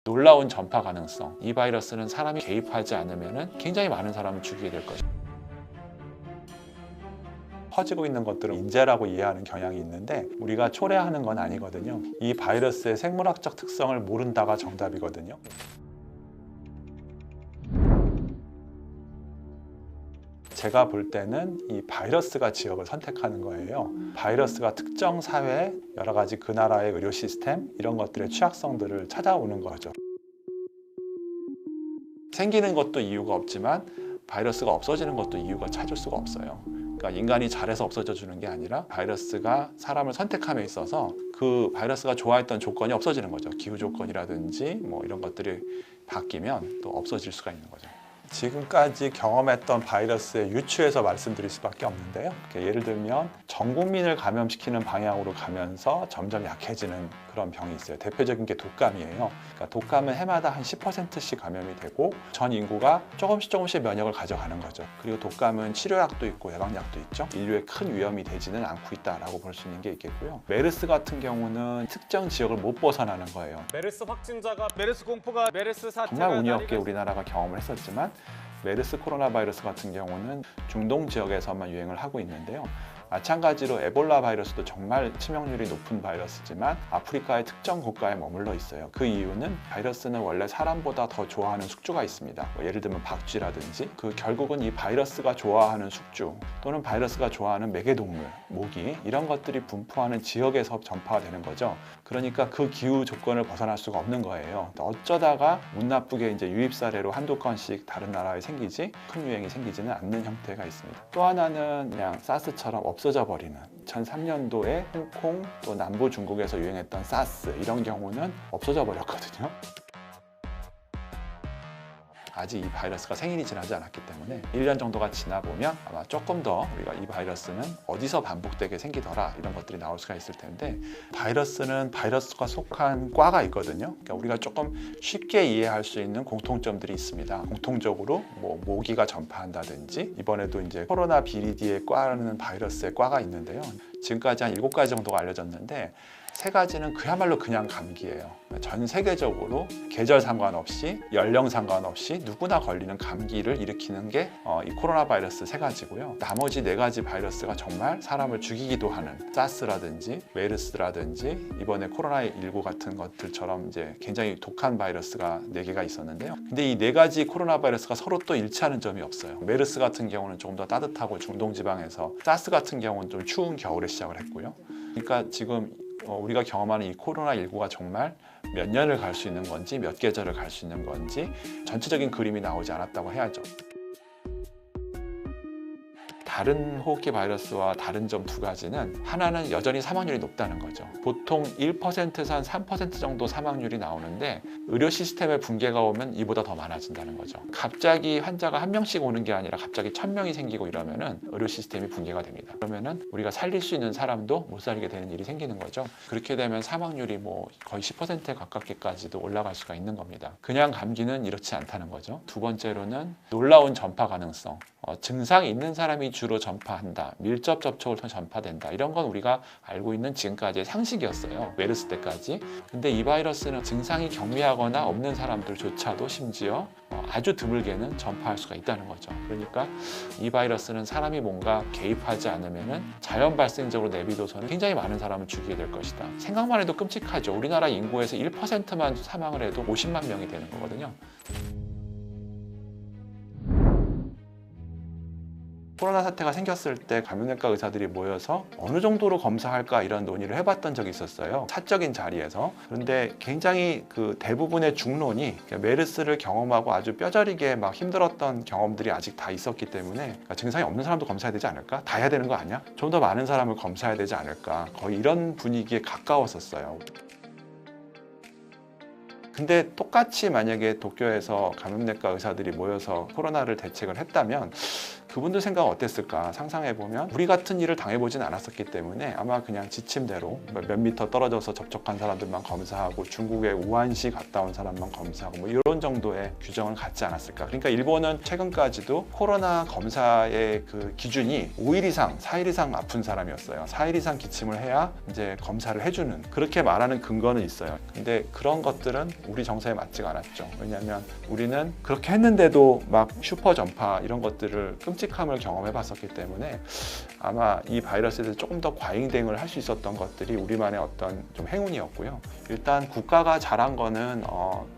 놀라운 전파 가능성. 이 바이러스는 사람이 개입하지 않으면 굉장히 많은 사람을 죽이게 될 것이다. 퍼지고 있는 것들은 인재라고 이해하는 경향이 있는데 우리가 초래하는 건 아니거든요. 이 바이러스의 생물학적 특성을 모른다가 정답이거든요. 제가 볼 때는 이 바이러스가 지역을 선택하는 거예요. 바이러스가 특정 사회, 여러 가지 그 나라의 의료 시스템 이런 것들의 취약성들을 찾아오는 거죠. 생기는 것도 이유가 없지만 바이러스가 없어지는 것도 이유가 찾을 수가 없어요. 그러니까 인간이 잘해서 없어져 주는 게 아니라 바이러스가 사람을 선택함에 있어서 그 바이러스가 좋아했던 조건이 없어지는 거죠. 기후 조건이라든지 뭐 이런 것들이 바뀌면 또 없어질 수가 있는 거죠. 지금까지 경험했던 바이러스의 유추에서 말씀드릴 수밖에 없는데요. 예를 들면 전 국민을 감염시키는 방향으로 가면서 점점 약해지는 그런 병이 있어요. 대표적인 게 독감이에요. 그러니까 독감은 해마다 한 10%씩 감염이 되고 전 인구가 조금씩 면역을 가져가는 거죠. 그리고 독감은 치료약도 있고 예방약도 있죠. 인류에 큰 위험이 되지는 않고 있다라고 볼 수 있는 게 있겠고요. 메르스 같은 경우는 특정 지역을 못 벗어나는 거예요. 메르스 확진자가 메르스 공포가 메르스 사태가 정말 운이 없게 우리나라가 경험을 했었지만 메르스 코로나 바이러스 같은 경우는 중동 지역에서만 유행을 하고 있는데요. 마찬가지로 에볼라 바이러스도 정말 치명률이 높은 바이러스지만 아프리카의 특정 국가에 머물러 있어요. 그 이유는 바이러스는 원래 사람보다 더 좋아하는 숙주가 있습니다. 예를 들면 박쥐라든지 결국은 이 바이러스가 좋아하는 숙주 또는 바이러스가 좋아하는 매개동물, 모기 이런 것들이 분포하는 지역에서 전파가 되는 거죠. 그러니까 그 기후 조건을 벗어날 수가 없는 거예요. 어쩌다가 운 나쁘게 이제 유입 사례로 한두 건씩 다른 나라에 생기지 큰 유행이 생기지는 않는 형태가 있습니다. 또 하나는 그냥 사스처럼 없어져 버리는 2003년도에 홍콩 또 남부 중국에서 유행했던 사스 이런 경우는 없어져 버렸거든요. 아직 이 바이러스가 생일이 지나지 않았기 때문에 1년 정도가 지나보면 아마 조금 더 우리가 이 바이러스는 어디서 반복되게 생기더라 이런 것들이 나올 수가 있을 텐데 바이러스는 바이러스가 속한 과가 있거든요. 그러니까 우리가 조금 쉽게 이해할 수 있는 공통점들이 있습니다. 공통적으로 뭐 모기가 전파한다든지 이번에도 이제 코로나 비리디에 과라는 바이러스의 과가 있는데요. 지금까지 한 7가지 정도가 알려졌는데 3가지는 그야말로 그냥 감기예요. 전 세계적으로 계절 상관없이 연령 상관없이 누구나 걸리는 감기를 일으키는 게 이 코로나 바이러스 3가지고요. 나머지 4가지 바이러스가 정말 사람을 죽이기도 하는 사스라든지 메르스라든지 이번에 코로나19 같은 것들처럼 이제 굉장히 독한 바이러스가 4개가 있었는데요. 근데 이 4가지 코로나 바이러스가 서로 또 일치하는 점이 없어요. 메르스 같은 경우는 조금 더 따뜻하고 중동 지방에서 사스 같은 경우는 좀 추운 겨울에 시작을 했고요. 그러니까 지금 우리가 경험하는 이 코로나19가 정말 몇 년을 갈 수 있는 건지 몇 계절을 갈 수 있는 건지 전체적인 그림이 나오지 않았다고 해야죠. 다른 호흡기 바이러스와 다른 점 2가지는 하나는 여전히 사망률이 높다는 거죠. 보통 1%에서 한 3% 정도 사망률이 나오는데 의료 시스템에 붕괴가 오면 이보다 더 많아진다는 거죠. 갑자기 환자가 1명씩 오는 게 아니라 갑자기 1000명이 생기고 이러면은 의료 시스템이 붕괴가 됩니다. 그러면은 우리가 살릴 수 있는 사람도 못 살게 되는 일이 생기는 거죠. 그렇게 되면 사망률이 뭐 거의 10%에 가깝게까지도 올라갈 수가 있는 겁니다. 그냥 감기는 이렇지 않다는 거죠. 2번째로는 놀라운 전파 가능성. 증상이 있는 사람이 주로 전파한다. 밀접 접촉을 통해 전파된다. 이런 건 우리가 알고 있는 지금까지의 상식이었어요. 메르스 때까지. 근데 이 바이러스는 증상이 경미하거나 없는 사람들조차도 심지어 아주 드물게는 전파할 수가 있다는 거죠. 그러니까 이 바이러스는 사람이 뭔가 개입하지 않으면 자연 발생적으로 내비둬서는 굉장히 많은 사람을 죽이게 될 것이다. 생각만 해도 끔찍하죠. 우리나라 인구에서 1%만 사망을 해도 50만 명이 되는 거거든요. 코로나 사태가 생겼을 때 감염내과 의사들이 모여서 어느 정도로 검사할까 이런 논의를 해봤던 적이 있었어요. 사적인 자리에서. 그런데 굉장히 대부분의 중론이 메르스를 경험하고 아주 뼈저리게 막 힘들었던 경험들이 아직 다 있었기 때문에 증상이 없는 사람도 검사해야 되지 않을까? 다 해야 되는 거 아니야? 좀 더 많은 사람을 검사해야 되지 않을까? 거의 이런 분위기에 가까웠었어요. 근데 똑같이 만약에 도쿄에서 감염내과 의사들이 모여서 코로나를 대책을 했다면 그분들 생각은 어땠을까 상상해보면 우리 같은 일을 당해보진 않았었기 때문에 아마 그냥 지침대로 몇 미터 떨어져서 접촉한 사람들만 검사하고 중국의 우한시 갔다 온 사람만 검사하고 뭐 이런 정도의 규정을 갖지 않았을까. 그러니까 일본은 최근까지도 코로나 검사의 그 기준이 5일 이상, 4일 이상 아픈 사람이었어요. 4일 이상 기침을 해야 이제 검사를 해주는, 그렇게 말하는 근거는 있어요. 근데 그런 것들은 우리 정서에 맞지가 않았죠. 왜냐하면 우리는 그렇게 했는데도 막 슈퍼 전파 이런 것들을 끔찍함을 경험해 봤었기 때문에 아마 이 바이러스에 대해서 조금 더 과잉 대응을 할 수 있었던 것들이 우리만의 어떤 좀 행운이었고요. 일단 국가가 잘한 거는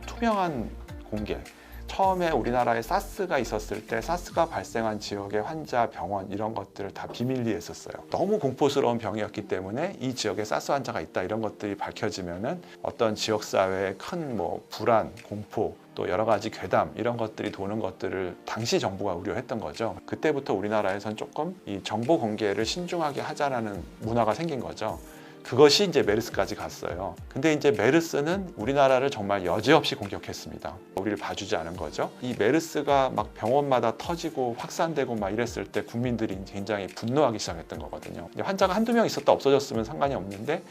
투명한 공개. 처음에 우리나라에 사스가 있었을 때 사스가 발생한 지역의 환자, 병원 이런 것들을 다 비밀리에 했었어요. 너무 공포스러운 병이었기 때문에 이 지역에 사스 환자가 있다 이런 것들이 밝혀지면은 어떤 지역사회의 큰 뭐 불안, 공포 또 여러 가지 괴담 이런 것들이 도는 것들을 당시 정부가 우려했던 거죠. 그때부터 우리나라에선 조금 이 정보 공개를 신중하게 하자라는 문화가 생긴 거죠. 그것이 이제 메르스까지 갔어요. 근데 이제 메르스는 우리나라를 정말 여지없이 공격했습니다. 우리를 봐주지 않은 거죠. 이 메르스가 막 병원마다 터지고 확산되고 막 이랬을 때 국민들이 굉장히 분노하기 시작했던 거거든요. 환자가 한두 명 있었다 없어졌으면 상관이 없는데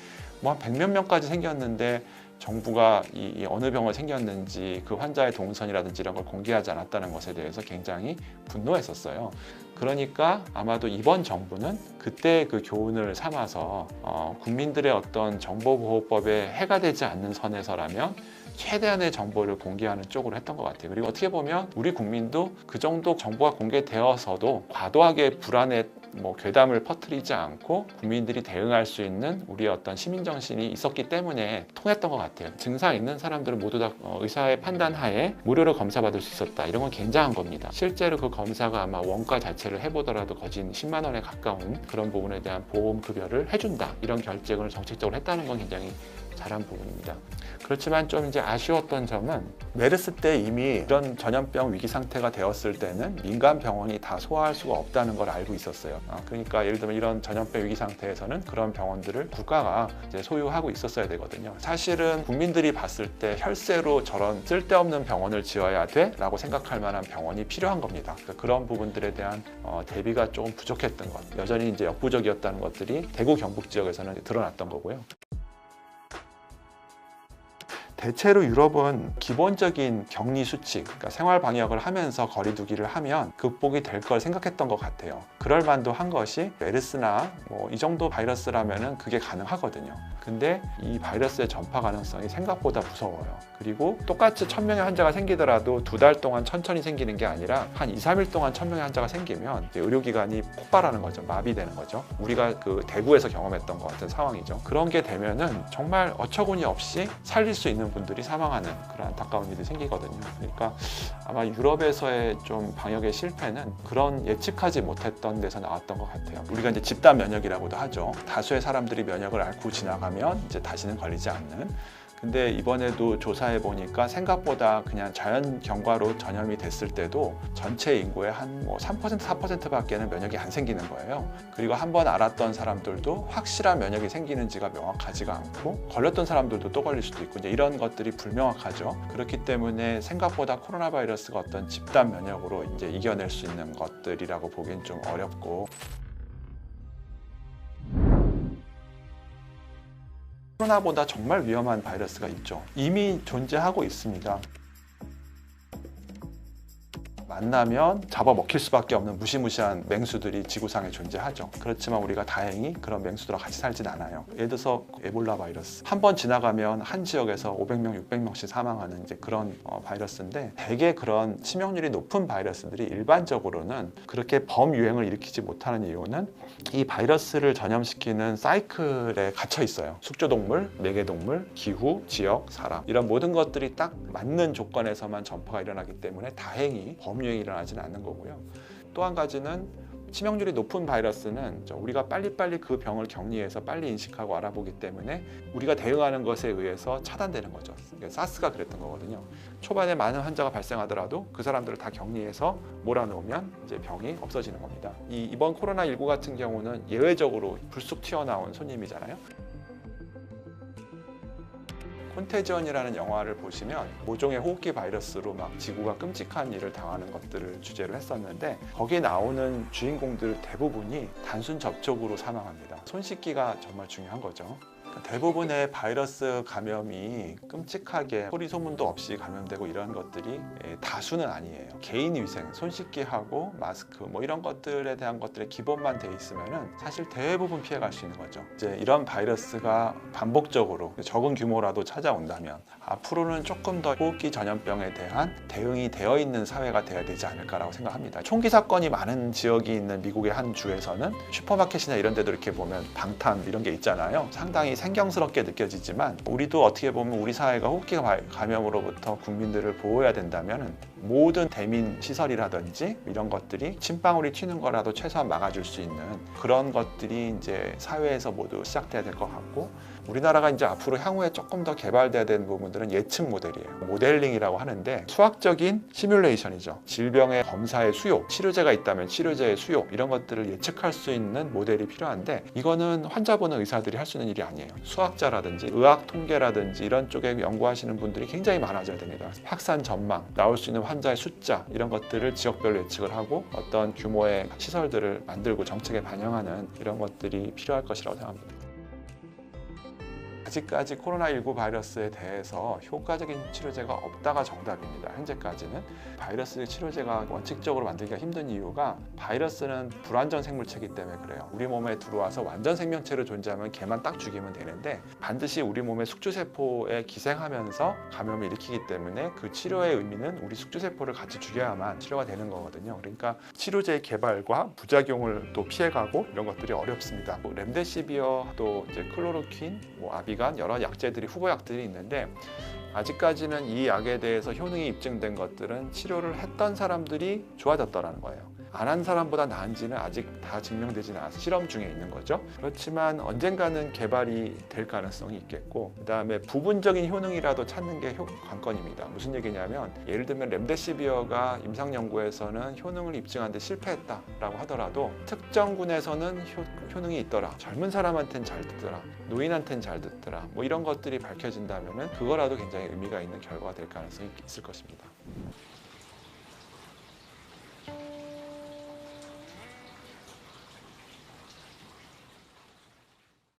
뭐 한 100몇 명까지 생겼는데 정부가 이 어느 병을 생겼는지 그 환자의 동선이라든지 이런 걸 공개하지 않았다는 것에 대해서 굉장히 분노했었어요. 그러니까 아마도 이번 정부는 그때 그 교훈을 삼아서 국민들의 어떤 정보보호법에 해가 되지 않는 선에서라면 최대한의 정보를 공개하는 쪽으로 했던 것 같아요. 그리고 어떻게 보면 우리 국민도 그 정도 정보가 공개되어서도 과도하게 불안에 괴담을 퍼뜨리지 않고 국민들이 대응할 수 있는 우리의 어떤 시민정신이 있었기 때문에 통했던 것 같아요. 증상 있는 사람들은 모두 다 의사의 판단하에 무료로 검사받을 수 있었다. 이런 건 굉장한 겁니다. 실제로 그 검사가 아마 원가 자체를 해보더라도 거진 10만 원에 가까운 그런 부분에 대한 보험급여를 해준다. 이런 결정을 정책적으로 했다는 건 굉장히 잘한 부분입니다. 그렇지만 좀 이제 아쉬웠던 점은 메르스 때 이미 이런 전염병 위기 상태가 되었을 때는 민간 병원이 다 소화할 수가 없다는 걸 알고 있었어요. 그러니까 예를 들면 이런 전염병 위기 상태에서는 그런 병원들을 국가가 이제 소유하고 있었어야 되거든요. 사실은 국민들이 봤을 때 혈세로 저런 쓸데없는 병원을 지어야 돼? 라고 생각할 만한 병원이 필요한 겁니다. 그러니까 그런 부분들에 대한 대비가 조금 부족했던 것, 여전히 이제 역부족이었다는 것들이 대구 경북 지역에서는 드러났던 거고요. 대체로 유럽은 기본적인 격리 수칙, 그러니까 생활 방역을 하면서 거리 두기를 하면 극복이 될 걸 생각했던 것 같아요. 그럴 만도 한 것이 메르스나 이 정도 바이러스라면은 그게 가능하거든요. 근데 이 바이러스의 전파 가능성이 생각보다 무서워요. 그리고 똑같이 1000명의 환자가 생기더라도 2달 동안 천천히 생기는 게 아니라 한 2, 3일 동안 1000명의 환자가 생기면 의료기관이 폭발하는 거죠. 마비되는 거죠. 우리가 그 대구에서 경험했던 것 같은 상황이죠. 그런 게 되면은 정말 어처구니 없이 살릴 수 있는 분들이 사망하는 그런 안타까운 일이 생기거든요. 그러니까 아마 유럽에서의 좀 방역의 실패는 그런 예측하지 못했던 데서 나왔던 것 같아요. 우리가 이제 집단 면역이라고도 하죠. 다수의 사람들이 면역을 앓고 지나가면 이제 다시는 걸리지 않는. 근데 이번에도 조사해 보니까 생각보다 그냥 자연 경과로 전염이 됐을 때도 전체 인구의 한 3%, 4%밖에는 면역이 안 생기는 거예요. 그리고 한번 앓았던 사람들도 확실한 면역이 생기는지가 명확하지가 않고 걸렸던 사람들도 또 걸릴 수도 있고 이제 이런 것들이 불명확하죠. 그렇기 때문에 생각보다 코로나 바이러스가 어떤 집단 면역으로 이제 이겨낼 수 있는 것들이라고 보기엔 좀 어렵고. 코로나보다 정말 위험한 바이러스가 있죠. 이미 존재하고 있습니다. 만나면 잡아먹힐 수밖에 없는 무시무시한 맹수들이 지구상에 존재하죠. 그렇지만 우리가 다행히 그런 맹수들과 같이 살진 않아요. 예를 들어서 에볼라 바이러스. 한 번 지나가면 한 지역에서 500명, 600명씩 사망하는 이제 그런 바이러스인데 대개 그런 치명률이 높은 바이러스들이 일반적으로는 그렇게 범유행을 일으키지 못하는 이유는 이 바이러스를 전염시키는 사이클에 갇혀 있어요. 숙주동물, 매개동물, 기후, 지역, 사람 이런 모든 것들이 딱 맞는 조건에서만 전파가 일어나기 때문에 다행히 범유행이 일어나지는 않는 거고요. 또 한 가지는 치명률이 높은 바이러스는 우리가 빨리빨리 그 병을 격리해서 빨리 인식하고 알아보기 때문에 우리가 대응하는 것에 의해서 차단되는 거죠. 사스가 그랬던 거거든요. 초반에 많은 환자가 발생하더라도 그 사람들을 다 격리해서 몰아넣으면 이제 병이 없어지는 겁니다. 이번 코로나19 같은 경우는 예외적으로 불쑥 튀어나온 손님이잖아요. 콘테지언이라는 영화를 보시면 모종의 호흡기 바이러스로 막 지구가 끔찍한 일을 당하는 것들을 주제로 했었는데 거기에 나오는 주인공들 대부분이 단순 접촉으로 사망합니다. 손 씻기가 정말 중요한 거죠. 대부분의 바이러스 감염이 끔찍하게 소리 소문도 없이 감염되고 이런 것들이 다수는 아니에요. 개인 위생, 손 씻기하고 마스크 뭐 이런 것들에 대한 것들의 기본만 돼 있으면은 사실 대부분 피해갈 수 있는 거죠. 이제 이런 바이러스가 반복적으로 적은 규모라도 찾아온다면 앞으로는 조금 더 호흡기 전염병에 대한 대응이 되어 있는 사회가 돼야 되지 않을까라고 생각합니다. 총기 사건이 많은 지역이 있는 미국의 한 주에서는 슈퍼마켓이나 이런 데도 이렇게 보면 방탄 이런 게 있잖아요. 상당히 생경스럽게 느껴지지만 우리도 어떻게 보면 우리 사회가 호흡기 감염으로부터 국민들을 보호해야 된다면 모든 대민 시설이라든지 이런 것들이 침방울이 튀는 거라도 최소한 막아줄 수 있는 그런 것들이 이제 사회에서 모두 시작돼야 될 것 같고 우리나라가 이제 앞으로 향후에 조금 더 개발돼야 되는 부분들은 예측 모델이에요. 모델링이라고 하는데 수학적인 시뮬레이션이죠. 질병의 검사의 수요, 치료제가 있다면 치료제의 수요 이런 것들을 예측할 수 있는 모델이 필요한데 이거는 환자 보는 의사들이 할 수 있는 일이 아니에요. 수학자라든지 의학 통계라든지 이런 쪽에 연구하시는 분들이 굉장히 많아져야 됩니다. 확산 전망, 나올 수 있는 환자의 숫자 이런 것들을 지역별로 예측을 하고 어떤 규모의 시설들을 만들고 정책에 반영하는 이런 것들이 필요할 것이라고 생각합니다. 아직까지 코로나19 바이러스에 대해서 효과적인 치료제가 없다가 정답입니다. 현재까지는 바이러스 치료제가 원칙적으로 만들기가 힘든 이유가 바이러스는 불완전 생물체이기 때문에 그래요. 우리 몸에 들어와서 완전 생명체로 존재하면 걔만 딱 죽이면 되는데 반드시 우리 몸의 숙주세포에 기생하면서 감염을 일으키기 때문에 그 치료의 의미는 우리 숙주세포를 같이 죽여야만 치료가 되는 거거든요. 그러니까 치료제의 개발과 부작용을 또 피해가고 이런 것들이 어렵습니다. 렘데시비어 또 이제 클로로퀸, 아비간 여러 약제들이 후보약들이 있는데 아직까지는 이 약에 대해서 효능이 입증된 것들은 치료를 했던 사람들이 좋아졌다는 거예요. 안 한 사람보다 나은지는 아직 다 증명되지는 않아서 실험 중에 있는 거죠. 그렇지만 언젠가는 개발이 될 가능성이 있겠고 그 다음에 부분적인 효능이라도 찾는 게 관건입니다. 무슨 얘기냐면 예를 들면 렘데시비어가 임상 연구에서는 효능을 입증하는데 실패했다라고 하더라도 특정 군에서는 효능이 있더라. 젊은 사람한테는 잘 듣더라. 노인한테는 잘 듣더라. 뭐 이런 것들이 밝혀진다면 그거라도 굉장히 의미가 있는 결과가 될 가능성이 있을 것입니다.